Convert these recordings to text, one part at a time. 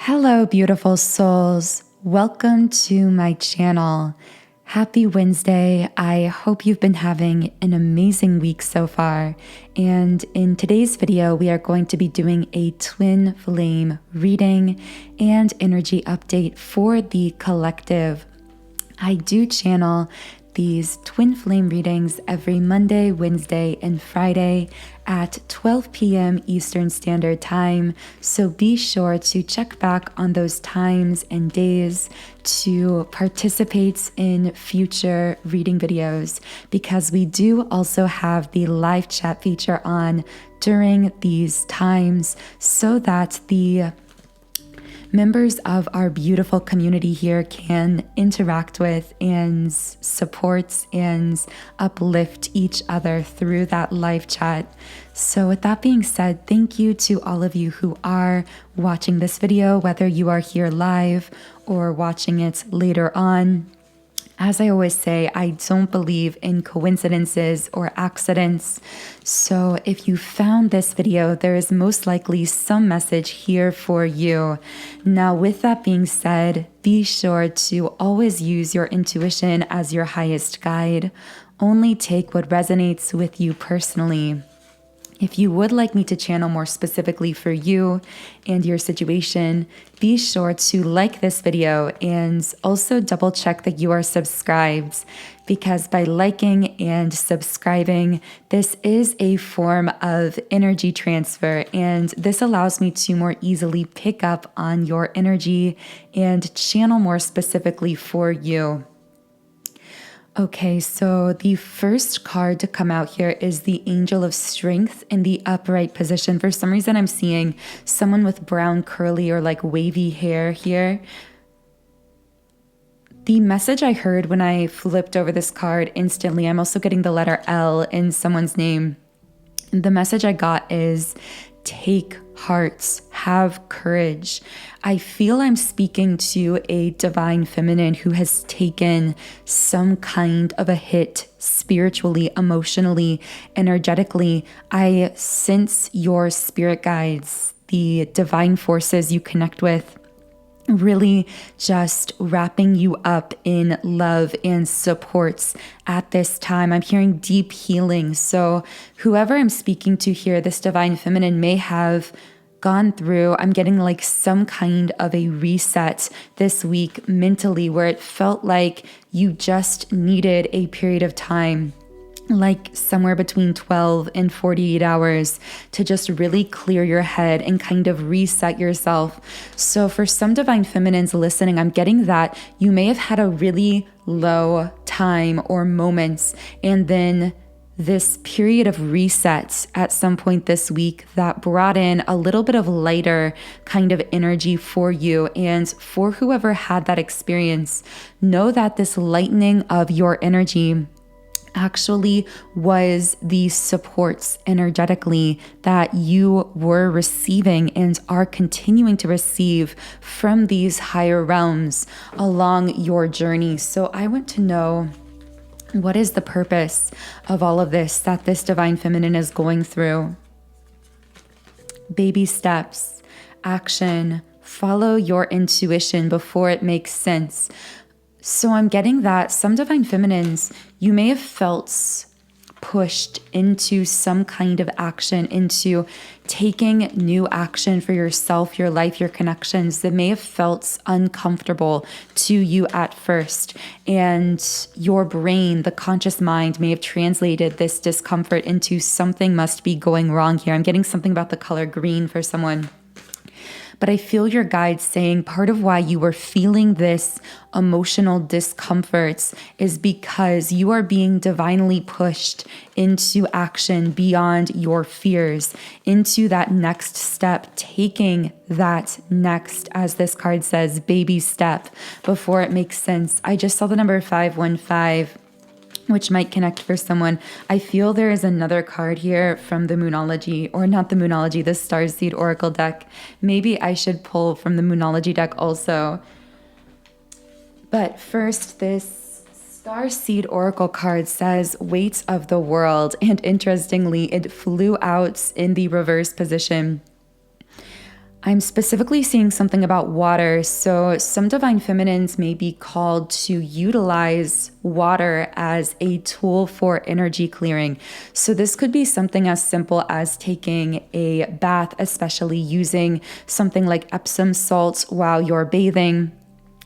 Hello, beautiful souls. Welcome to my channel. Happy Wednesday. I hope you've been having an amazing week so far. And in today's video, we are going to be doing a twin flame reading and energy update for the collective. I do channel these twin flame readings every Monday, Wednesday, and Friday at 12 p.m. Eastern Standard Time. So be sure to check back on those times and days to participate in future reading videos, because we do also have the live chat feature on during these times so that the members of our beautiful community here can interact with and support and uplift each other through that live chat. So with that being said, thank you to all of you who are watching this video, whether you are here live or watching it later on. As I always say, I don't believe in coincidences or accidents. So if you found this video, there is most likely some message here for you. Now, with that being said, be sure to always use your intuition as your highest guide. Only take what resonates with you personally. If you would like me to channel more specifically for you and your situation, be sure to like this video and also double check that you are subscribed, because by liking and subscribing, this is a form of energy transfer, and this allows me to more easily pick up on your energy and channel more specifically for you. Okay, so the first card to come out here is the Angel of Strength in the upright position. For some reason, I'm seeing someone with brown, curly, or like wavy hair here. The message I heard when I flipped over this card instantly, I'm also getting the letter L in someone's name. The message I got is take heart, have courage. I feel I'm speaking to a divine feminine who has taken some kind of a hit spiritually, emotionally, energetically. I sense your spirit guides, the divine forces you connect with, really just wrapping you up in love and supports at this time. I'm hearing deep healing. So whoever I'm speaking to here, this divine feminine may have gone through, I'm getting like some kind of a reset this week mentally, where it felt like you just needed a period of time, like somewhere between 12 and 48 hours, to just really clear your head and kind of reset yourself. So for some divine feminines listening, I'm getting that you may have had a really low time or moments, and then this period of reset at some point this week that brought in a little bit of lighter kind of energy for you. And for whoever had that experience, know that this lightening of your energy actually was the supports energetically that you were receiving and are continuing to receive from these higher realms along your journey. So I want to know, what is the purpose of all of this that this divine feminine is going through? Baby steps, action, follow your intuition before it makes sense. So I'm getting that some divine feminines, you may have felt pushed into some kind of action, into taking new action for yourself, your life, your connections, that may have felt uncomfortable to you at first. And your brain, the conscious mind, may have translated this discomfort into something must be going wrong here. I'm getting something about the color green for someone. But I feel your guides saying part of why you were feeling this emotional discomfort is because you are being divinely pushed into action beyond your fears, into that next step, taking that next, as this card says, baby step before it makes sense. I just saw the number 515, which might connect for someone. I feel there is another card here from the Moonology, or not the Moonology, the Starseed Oracle deck. Maybe I should pull from the Moonology deck also. But first, this Starseed Oracle card says weight of the world, and interestingly, it flew out in the reverse position. I'm specifically seeing something about water. So some divine feminines may be called to utilize water as a tool for energy clearing. So this could be something as simple as taking a bath, especially using something like Epsom salts while you're bathing.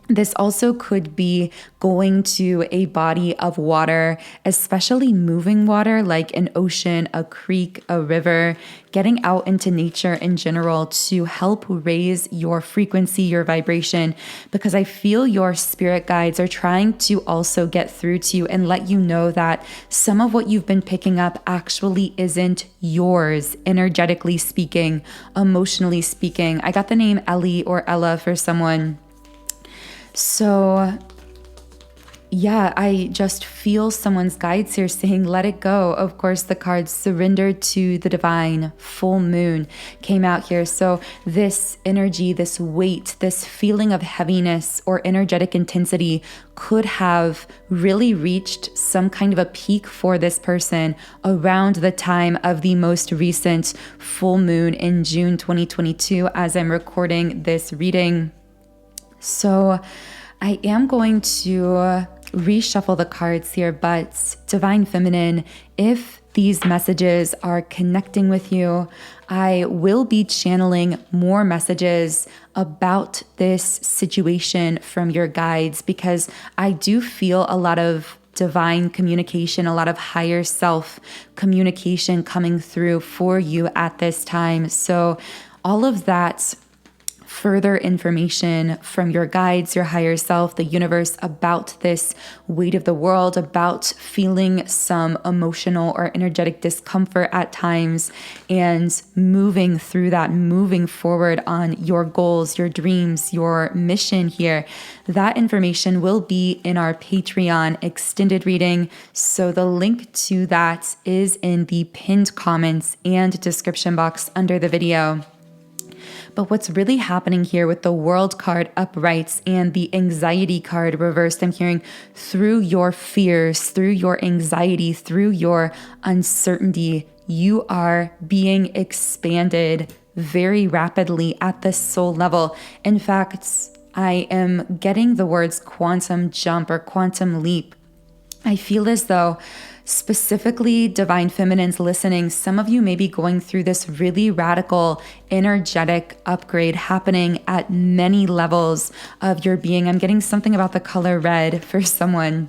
This also could be going to a body of water, especially moving water like an ocean, a creek, a river, getting out into nature in general to help raise your frequency, your vibration, because I feel your spirit guides are trying to also get through to you and let you know that some of what you've been picking up actually isn't yours, energetically speaking, emotionally speaking. I got the name Ellie or Ella for someone. So yeah, I just feel someone's guides here saying, let it go. Of course, the cards surrender to the divine. Full moon came out here. So this energy, this weight, this feeling of heaviness or energetic intensity could have really reached some kind of a peak for this person around the time of the most recent full moon in June 2022 as I'm recording this reading. So I am going to reshuffle the cards here, but Divine Feminine, if these messages are connecting with you, I will be channeling more messages about this situation from your guides, because I do feel a lot of divine communication, a lot of higher self communication coming through for you at this time. So all of that further information from your guides, your higher self, the universe about this weight of the world, about feeling some emotional or energetic discomfort at times and moving through that, moving forward on your goals, your dreams, your mission here. That information will be in our Patreon extended reading. So the link to that is in the pinned comments and description box under the video. But what's really happening here with the World card upright and the Anxiety card reversed, I'm hearing through your fears, through your anxiety, through your uncertainty, you are being expanded very rapidly at the soul level. In fact, I am getting the words quantum jump or quantum leap. I feel as though specifically Divine Feminines listening, some of you may be going through this really radical energetic upgrade happening at many levels of your being. I'm getting something about the color red for someone.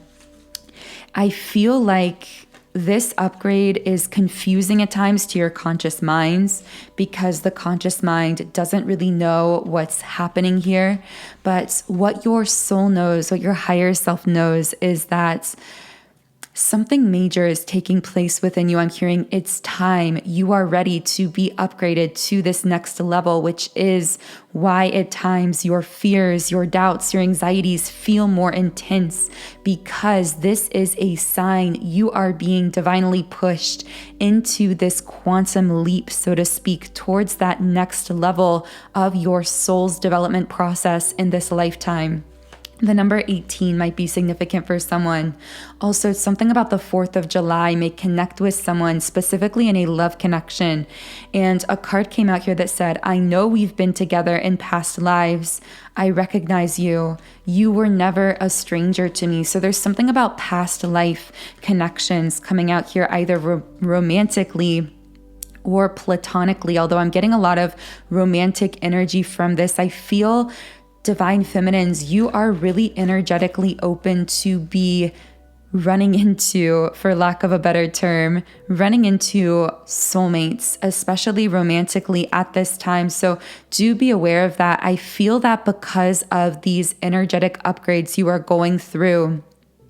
I feel like this upgrade is confusing at times to your conscious minds because the conscious mind doesn't really know what's happening here. But what your soul knows, what your higher self knows, is that something major is taking place within you. I'm hearing it's time. You are ready to be upgraded to this next level, which is why at times your fears, your doubts, your anxieties feel more intense, because this is a sign you are being divinely pushed into this quantum leap, so to speak, towards that next level of your soul's development process in this lifetime. The number 18 might be significant for someone. Also, something about the 4th of July may connect with someone, specifically in a love connection. And a card came out here that said, I know we've been together in past lives. I recognize you. You were never a stranger to me. So there's something about past life connections coming out here, either romantically or platonically. Although I'm getting a lot of romantic energy from this, I feel Divine Feminines, you are really energetically open to be running into, for lack of a better term, running into soulmates, especially romantically at this time. So do be aware of that. I feel that because of these energetic upgrades you are going through,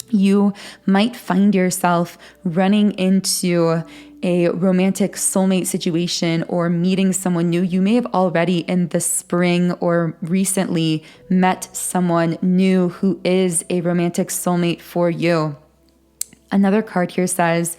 you might find yourself running into a romantic soulmate situation or meeting someone new. You may have already in the spring or recently met someone new who is a romantic soulmate for you. Another card here says,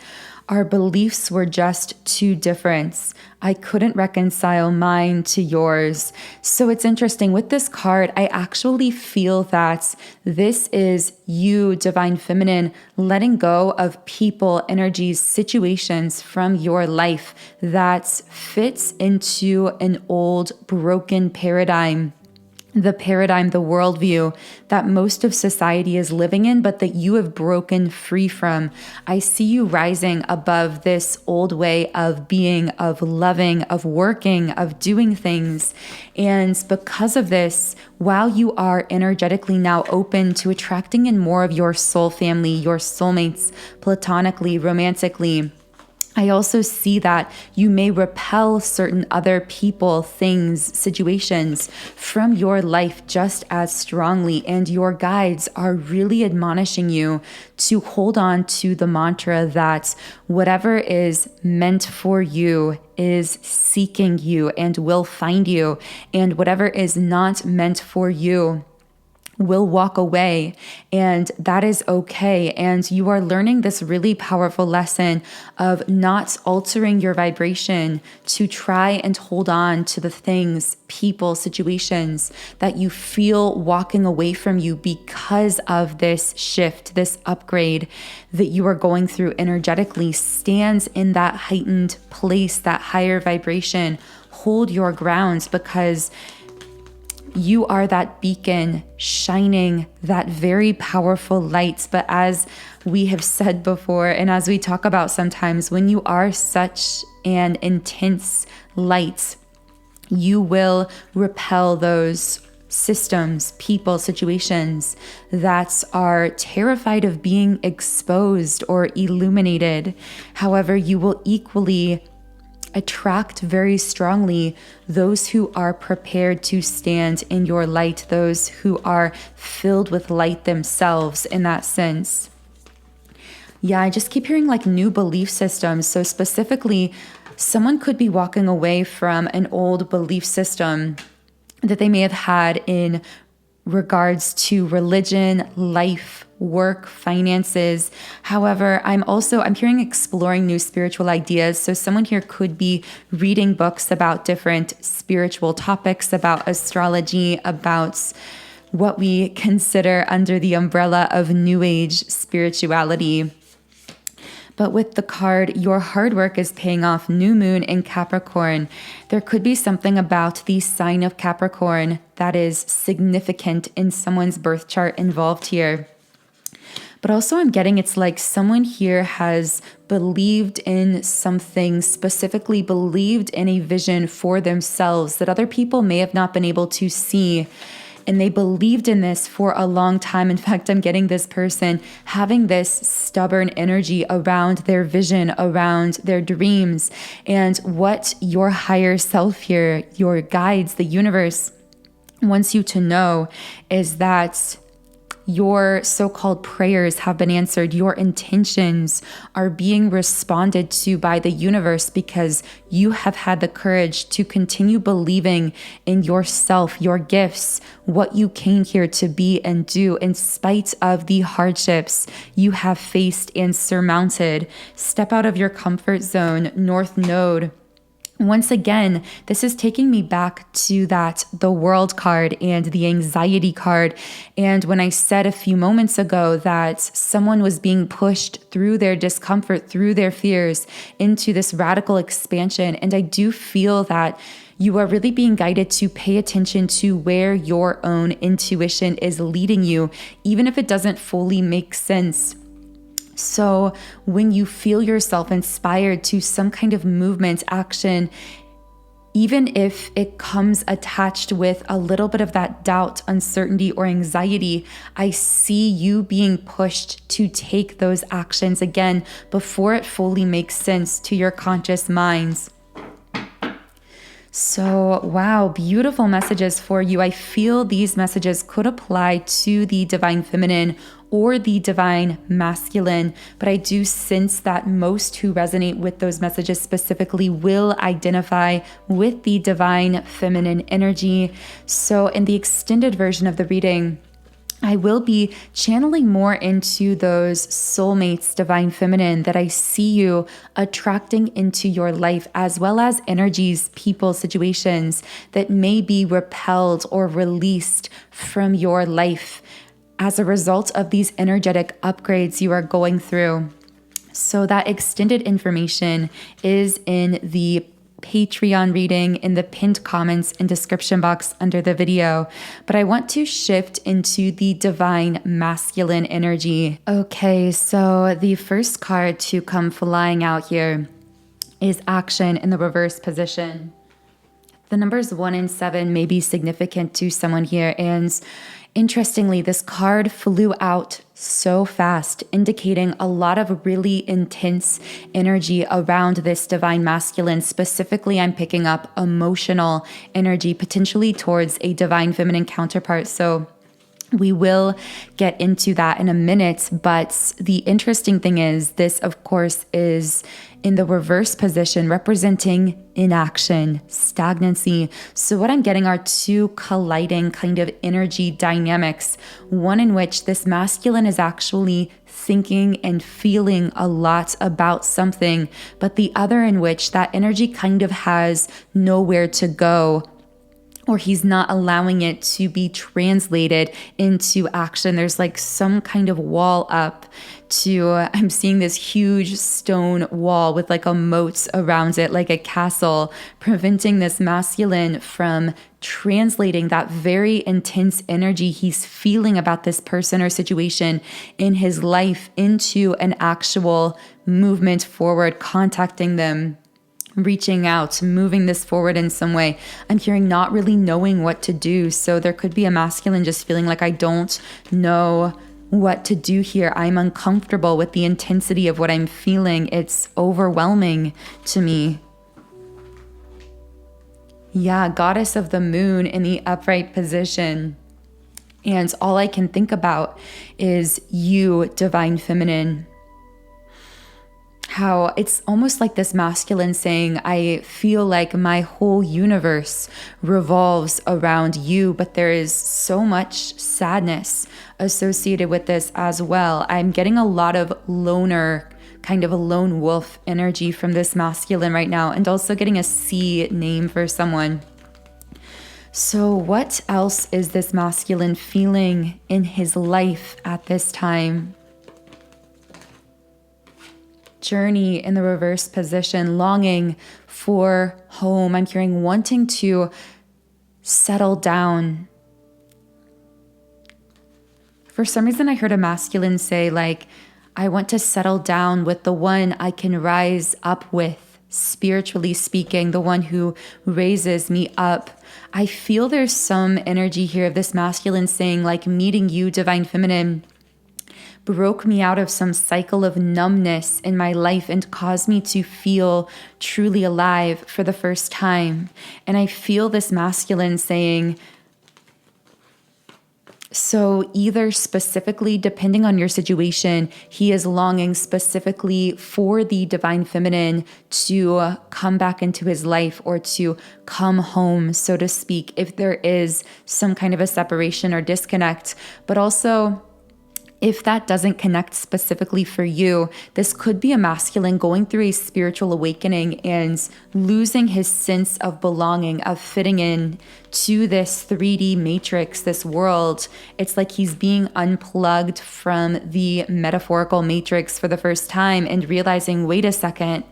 Our beliefs were just too different. I couldn't reconcile mine to yours. So it's interesting with this card, I actually feel that this is you, Divine Feminine, letting go of people, energies, situations from your life that fits into an old, broken paradigm. The paradigm, the worldview that most of society is living in, but that you have broken free from. I see you rising above this old way of being, of loving, of working, of doing things. And because of this, while you are energetically now open to attracting in more of your soul family, your soulmates, platonically, romantically, I also see that you may repel certain other people, things, situations from your life just as strongly. And your guides are really admonishing you to hold on to the mantra that whatever is meant for you is seeking you and will find you. And whatever is not meant for you will walk away, and that is okay. And you are learning this really powerful lesson of not altering your vibration to try and hold on to the things, people, situations that you feel walking away from you because of this shift, this upgrade that you are going through energetically. Stands in that heightened place, that higher vibration. Hold your ground, because you are that beacon shining that very powerful light. But as we have said before, and as we talk about sometimes, when you are such an intense light, you will repel those systems, people, situations that are terrified of being exposed or illuminated. However, you will equally attract very strongly those who are prepared to stand in your light, those who are filled with light themselves in that sense. Yeah, I just keep hearing like new belief systems. So specifically, someone could be walking away from an old belief system that they may have had in regards to religion, life, work, finances. However, I'm hearing exploring new spiritual ideas. So someone here could be reading books about different spiritual topics, about astrology, about what we consider under the umbrella of New Age spirituality. But with the card, your hard work is paying off, new moon in Capricorn. There could be something about the sign of Capricorn that is significant in someone's birth chart involved here. But also I'm getting it's like someone here has believed in something, specifically believed in a vision for themselves that other people may have not been able to see. And they believed in this for a long time. In fact, I'm getting this person having this stubborn energy around their vision, around their dreams. And what your higher self here, your guides, the universe wants you to know is that your so-called prayers have been answered. Your intentions are being responded to by the universe because you have had the courage to continue believing in yourself, your gifts, what you came here to be and do in spite of the hardships you have faced and surmounted. Step out of your comfort zone, North Node. Once again, this is taking me back to the World card and the anxiety card. And when I said a few moments ago that someone was being pushed through their discomfort, through their fears into this radical expansion. And I do feel that you are really being guided to pay attention to where your own intuition is leading you, even if it doesn't fully make sense. So when you feel yourself inspired to some kind of movement, action, even if it comes attached with a little bit of that doubt, uncertainty, or anxiety, I see you being pushed to take those actions again before it fully makes sense to your conscious minds. So, wow, beautiful messages for you. I feel these messages could apply to the Divine Feminine or the Divine Masculine, but I do sense that most who resonate with those messages specifically will identify with the Divine Feminine energy. So in the extended version of the reading, I will be channeling more into those soulmates, divine feminine, that I see you attracting into your life, as well as energies, people, situations that may be repelled or released from your life as a result of these energetic upgrades you are going through. So that extended information is in the Patreon reading in the pinned comments and description box under the video. But I want to shift into the divine masculine energy. Okay, so the first card to come flying out here is action in the reverse position. The numbers 1 and 7 may be significant to someone here, and interestingly, this card flew out so fast, indicating a lot of really intense energy around this divine masculine. Specifically, I'm picking up emotional energy, potentially towards a divine feminine counterpart. So we will get into that in a minute, but the interesting thing is this, of course, is in the reverse position, representing inaction, stagnancy. So what I'm getting are two colliding kind of energy dynamics, one in which this masculine is actually thinking and feeling a lot about something, but the other in which that energy kind of has nowhere to go, or he's not allowing it to be translated into action. There's like some kind of wall up to, I'm seeing this huge stone wall with like a moat around it, like a castle, preventing this masculine from translating that very intense energy he's feeling about this person or situation in his life into an actual movement forward, contacting them, reaching out, moving this forward in some way. I'm hearing not really knowing what to do. So there could be a masculine just feeling like, I don't know what to do here. I'm uncomfortable with the intensity of what I'm feeling. It's overwhelming to me. Yeah, goddess of the moon in the upright position. And all I can think about is you, divine feminine. How it's almost like this masculine saying, I feel like my whole universe revolves around you, but there is so much sadness associated with this as well. I'm getting a lot of loner, kind of a lone wolf energy from this masculine right now, and also getting a C name for someone. So what else is this masculine feeling in his life at this time? Journey in the reverse position, longing for home. I'm hearing wanting to settle down. For some reason, I heard a masculine say, like, I want to settle down with the one I can rise up with, spiritually speaking, the one who raises me up. I feel there's some energy here of this masculine saying, like, meeting you, divine feminine, broke me out of some cycle of numbness in my life and caused me to feel truly alive for the first time. And I feel this masculine saying, so either specifically, depending on your situation, he is longing specifically for the divine feminine to come back into his life or to come home, so to speak, if there is some kind of a separation or disconnect. But also, if that doesn't connect specifically for you, this could be a masculine going through a spiritual awakening and losing his sense of belonging, of fitting in to this 3D matrix, this world. It's like he's being unplugged from the metaphorical matrix for the first time and realizing, wait a second,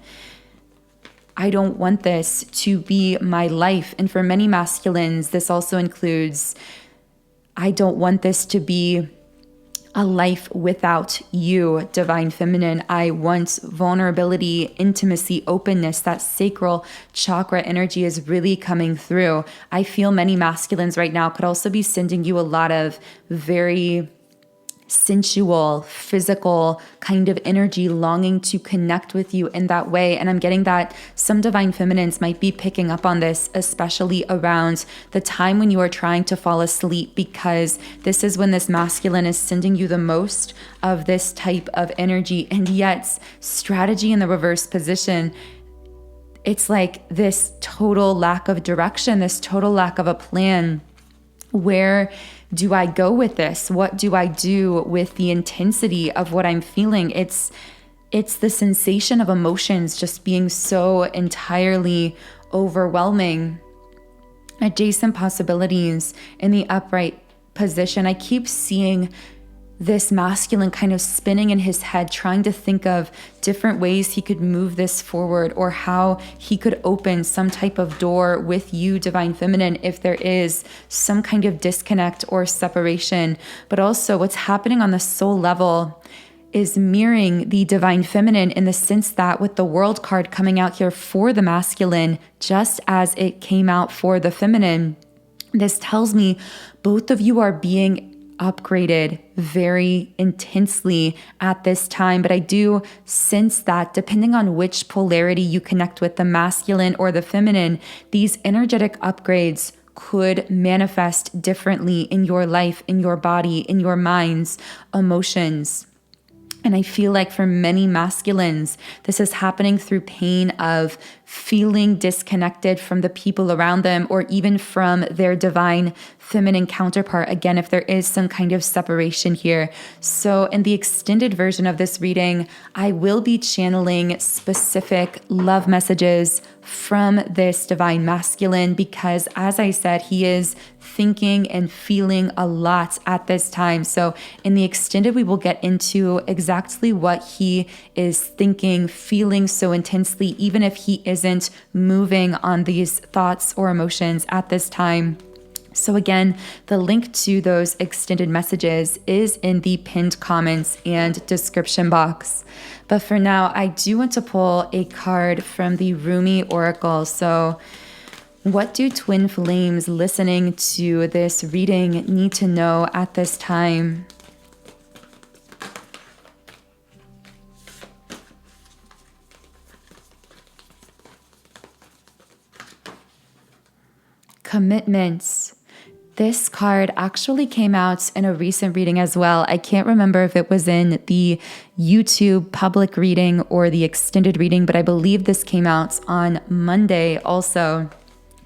I don't want this to be my life. And for many masculines, this also includes, I don't want this to be a life without you, divine feminine. I want vulnerability, intimacy, openness. That sacral chakra energy is really coming through. I feel many masculines right now could also be sending you a lot of very sensual, physical kind of energy, longing to connect with you in that way. And I'm getting that some divine feminines might be picking up on this, especially around the time when you are trying to fall asleep, because this is when this masculine is sending you the most of this type of energy. And yet, strategy in the reverse position, it's like this total lack of direction, this total lack of a plan. Where do I go with this? What do I do with the intensity of what I'm feeling? It's the sensation of emotions just being so entirely overwhelming. Adjacent possibilities in the upright position. I keep seeing this masculine kind of spinning in his head, trying to think of different ways he could move this forward, or how he could open some type of door with you, Divine Feminine, if there is some kind of disconnect or separation. But also what's happening on the soul level is mirroring the Divine Feminine, in the sense that with the World card coming out here for the masculine, just as it came out for the feminine, this tells me both of you are being upgraded very intensely at this time. But I do sense that depending on which polarity you connect with, the masculine or the feminine, these energetic upgrades could manifest differently in your life, in your body, in your minds, emotions. And I feel like for many masculines, this is happening through pain of feeling disconnected from the people around them, or even from their divine feminine counterpart. Again, if there is some kind of separation here. So in the extended version of this reading, I will be channeling specific love messages from this divine masculine, because as I said, he is thinking and feeling a lot at this time. So in the extended, we will get into exactly what he is thinking, feeling so intensely, even if he isn't moving on these thoughts or emotions at this time. So again, the link to those extended messages is in the pinned comments and description box. But for now, I do want to pull a card from the 𝗂𝗎 Oracle. So what do twin flames listening to this reading need to know at this time? Commitments. This card actually came out in a recent reading as well. I can't remember if it was in the YouTube public reading or the extended reading, but I believe this came out on Monday also.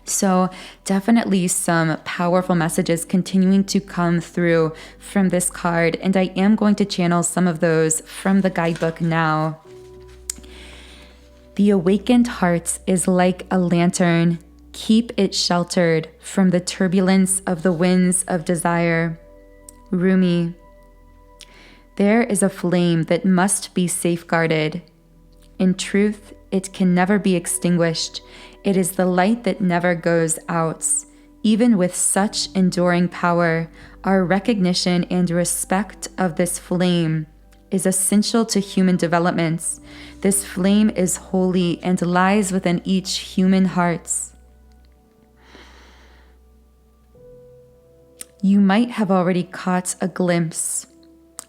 So definitely some powerful messages continuing to come through from this card. And I am going to channel some of those from the guidebook now. The awakened heart is like a lantern. Keep it sheltered from the turbulence of the winds of desire. 𝗂𝗎. There is a flame that must be safeguarded. In truth, it can never be extinguished. It is the light that never goes out. Even with such enduring power, our recognition and respect of this flame is essential to human development. This flame is holy and lies within each human heart. You might have already caught a glimpse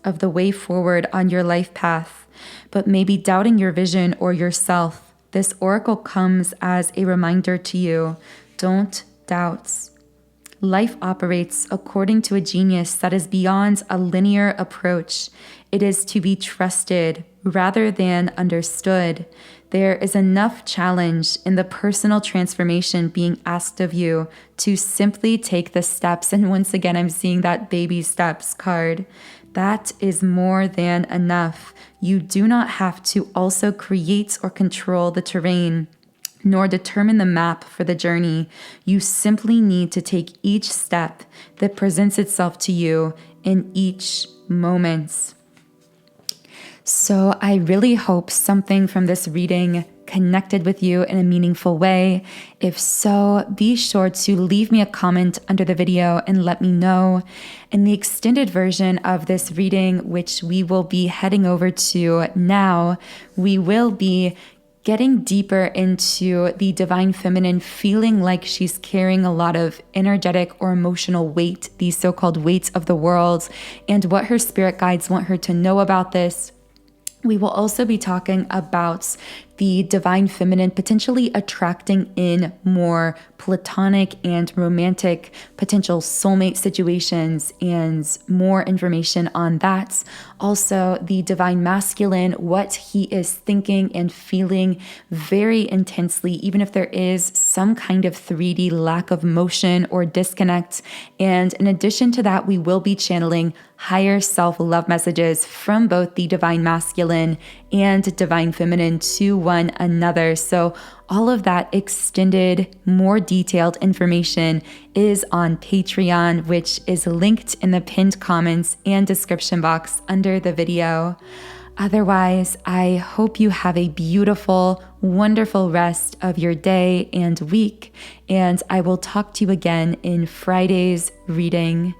of the way forward on your life path, but maybe doubting your vision or yourself. This oracle comes as a reminder to you. Don't doubt. Life operates according to a genius that is beyond a linear approach. It is to be trusted rather than understood. There is enough challenge in the personal transformation being asked of you to simply take the steps. And once again, I'm seeing that baby steps card. That is more than enough. You do not have to also create or control the terrain, nor determine the map for the journey. You simply need to take each step that presents itself to you in each moment. So I really hope something from this reading connected with you in a meaningful way. If so, be sure to leave me a comment under the video and let me know. In the extended version of this reading, which we will be heading over to now, we will be getting deeper into the divine feminine, feeling like she's carrying a lot of energetic or emotional weight, these so-called weights of the world, and what her spirit guides want her to know about this. We will also be talking about the divine feminine potentially attracting in more platonic and romantic potential soulmate situations and more information on that. Also, the divine masculine, what he is thinking and feeling very intensely, even if there is some kind of 3D lack of motion or disconnect. And in addition to that, we will be channeling higher self-love messages from both the divine masculine and divine feminine to one another. So all of that extended, more detailed information is on Patreon, which is linked in the pinned comments and description box under the video. Otherwise, I hope you have a beautiful, wonderful rest of your day and week, and I will talk to you again in Friday's reading.